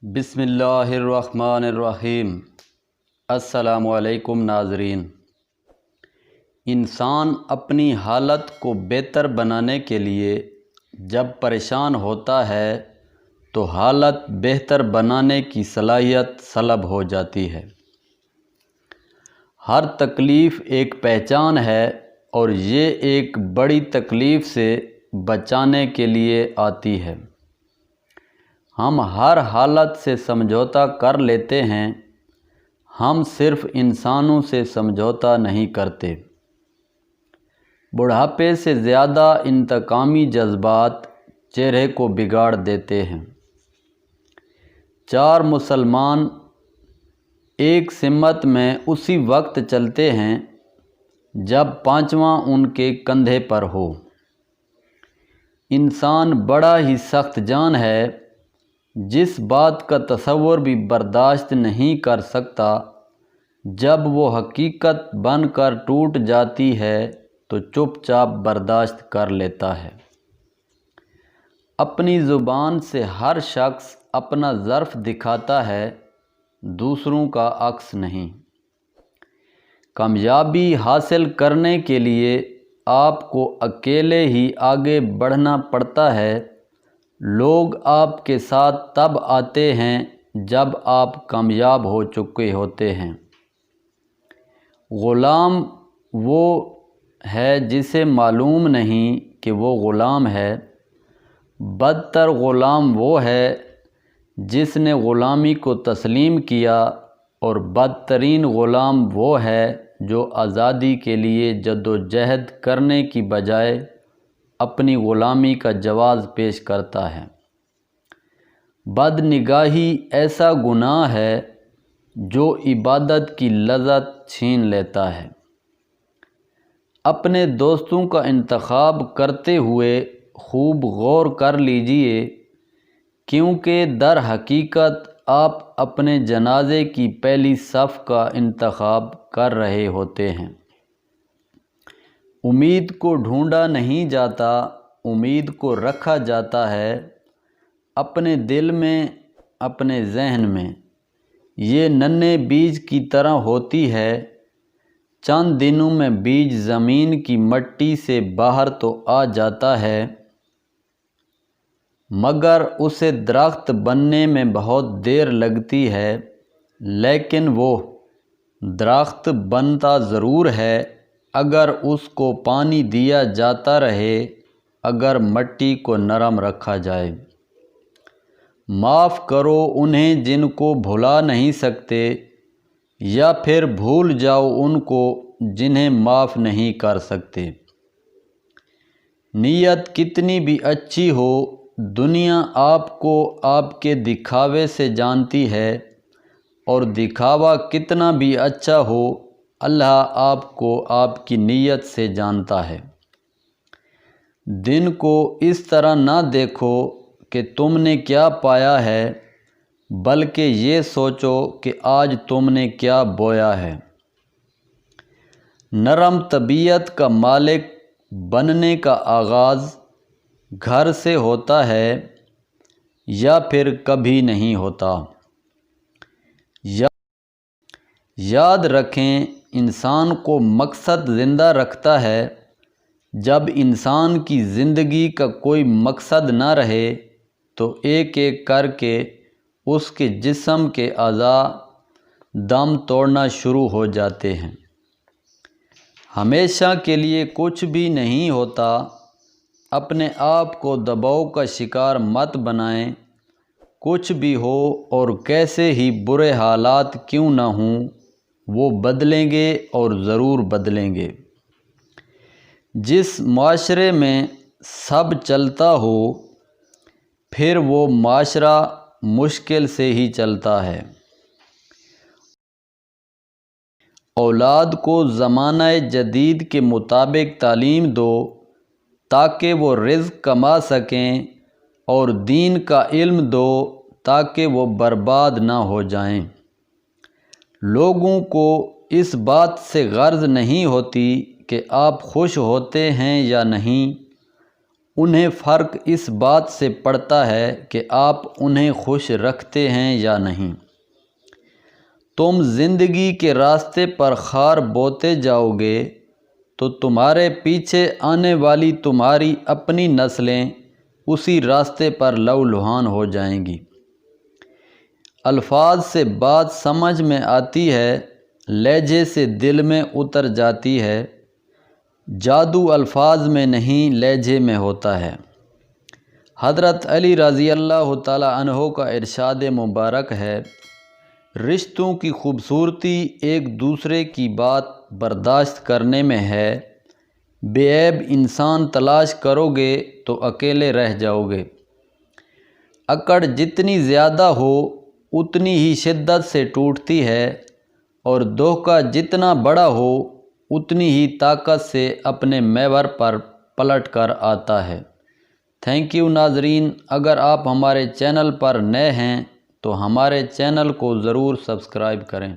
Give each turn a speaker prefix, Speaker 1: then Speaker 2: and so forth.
Speaker 1: بسم اللہ الرحمن الرحیم۔ السلام علیکم ناظرین۔ انسان اپنی حالت کو بہتر بنانے کے لیے جب پریشان ہوتا ہے تو حالت بہتر بنانے کی صلاحیت سلب ہو جاتی ہے۔ ہر تکلیف ایک پہچان ہے اور یہ ایک بڑی تکلیف سے بچانے کے لیے آتی ہے۔ ہم ہر حالت سے سمجھوتا کر لیتے ہیں، ہم صرف انسانوں سے سمجھوتا نہیں کرتے۔ بڑھاپے سے زیادہ انتقامی جذبات چہرے کو بگاڑ دیتے ہیں۔ 4 مسلمان ایک سمت میں اسی وقت چلتے ہیں جب 5واں ان کے کندھے پر ہو۔ انسان بڑا ہی سخت جان ہے، جس بات کا تصور بھی برداشت نہیں کر سکتا، جب وہ حقیقت بن کر ٹوٹ جاتی ہے تو چپ چاپ برداشت کر لیتا ہے۔ اپنی زبان سے ہر شخص اپنا ظرف دکھاتا ہے، دوسروں کا عکس نہیں۔ کامیابی حاصل کرنے کے لیے آپ کو اکیلے ہی آگے بڑھنا پڑتا ہے۔ لوگ آپ کے ساتھ تب آتے ہیں جب آپ کامیاب ہو چکے ہوتے ہیں۔ غلام وہ ہے جسے معلوم نہیں کہ وہ غلام ہے، بدتر غلام وہ ہے جس نے غلامی کو تسلیم کیا، اور بدترین غلام وہ ہے جو آزادی کے لیے جدوجہد کرنے کی بجائے اپنی غلامی کا جواز پیش کرتا ہے۔ بد نگاہی ایسا گناہ ہے جو عبادت کی لذت چھین لیتا ہے۔ اپنے دوستوں کا انتخاب کرتے ہوئے خوب غور کر لیجئے، کیونکہ در حقیقت آپ اپنے جنازے کی پہلی صف کا انتخاب کر رہے ہوتے ہیں۔ امید کو ڈھونڈا نہیں جاتا، امید کو رکھا جاتا ہے، اپنے دل میں، اپنے ذہن میں۔ یہ ننھے بیج کی طرح ہوتی ہے، چند دنوں میں بیج زمین کی مٹی سے باہر تو آ جاتا ہے، مگر اسے درخت بننے میں بہت دیر لگتی ہے، لیکن وہ درخت بنتا ضرور ہے اگر اس کو پانی دیا جاتا رہے، اگر مٹی کو نرم رکھا جائے۔ معاف کرو انہیں جن کو بھلا نہیں سکتے، یا پھر بھول جاؤ ان کو جنہیں معاف نہیں کر سکتے۔ نیت کتنی بھی اچھی ہو، دنیا آپ کو آپ کے دکھاوے سے جانتی ہے، اور دکھاوا کتنا بھی اچھا ہو، اللہ آپ کو آپ کی نیت سے جانتا ہے۔ دن کو اس طرح نہ دیکھو کہ تم نے کیا پایا ہے، بلکہ یہ سوچو کہ آج تم نے کیا بویا ہے۔ نرم طبیعت کا مالک بننے کا آغاز گھر سے ہوتا ہے، یا پھر کبھی نہیں ہوتا۔ یاد رکھیں، انسان کو مقصد زندہ رکھتا ہے۔ جب انسان کی زندگی کا کوئی مقصد نہ رہے تو ایک ایک کر کے اس کے جسم کے اعضاء دم توڑنا شروع ہو جاتے ہیں۔ ہمیشہ کے لیے کچھ بھی نہیں ہوتا۔ اپنے آپ کو دباؤ کا شکار مت بنائیں۔ کچھ بھی ہو اور کیسے ہی برے حالات کیوں نہ ہوں، وہ بدلیں گے اور ضرور بدلیں گے۔ جس معاشرے میں سب چلتا ہو، پھر وہ معاشرہ مشکل سے ہی چلتا ہے۔ اولاد کو زمانہ جدید کے مطابق تعلیم دو تاکہ وہ رزق کما سکیں، اور دین کا علم دو تاکہ وہ برباد نہ ہو جائیں۔ لوگوں کو اس بات سے غرض نہیں ہوتی کہ آپ خوش ہوتے ہیں یا نہیں، انہیں فرق اس بات سے پڑتا ہے کہ آپ انہیں خوش رکھتے ہیں یا نہیں۔ تم زندگی کے راستے پر خار بوتے جاؤ گے تو تمہارے پیچھے آنے والی تمہاری اپنی نسلیں اسی راستے پر لہولہان ہو جائیں گی۔ الفاظ سے بات سمجھ میں آتی ہے، لہجے سے دل میں اتر جاتی ہے۔ جادو الفاظ میں نہیں لہجے میں ہوتا ہے۔ حضرت علی رضی اللہ تعالی عنہ کا ارشاد مبارک ہے، رشتوں کی خوبصورتی ایک دوسرے کی بات برداشت کرنے میں ہے، بے عیب انسان تلاش کرو گے تو اکیلے رہ جاؤ گے۔ اکڑ جتنی زیادہ ہو اتنی ہی شدت سے ٹوٹتی ہے، اور دھوکہ جتنا بڑا ہو اتنی ہی طاقت سے اپنے محور پر پلٹ کر آتا ہے۔ تھینک یو ناظرین، اگر آپ ہمارے چینل پر نئے ہیں تو ہمارے چینل کو ضرور سبسکرائب کریں۔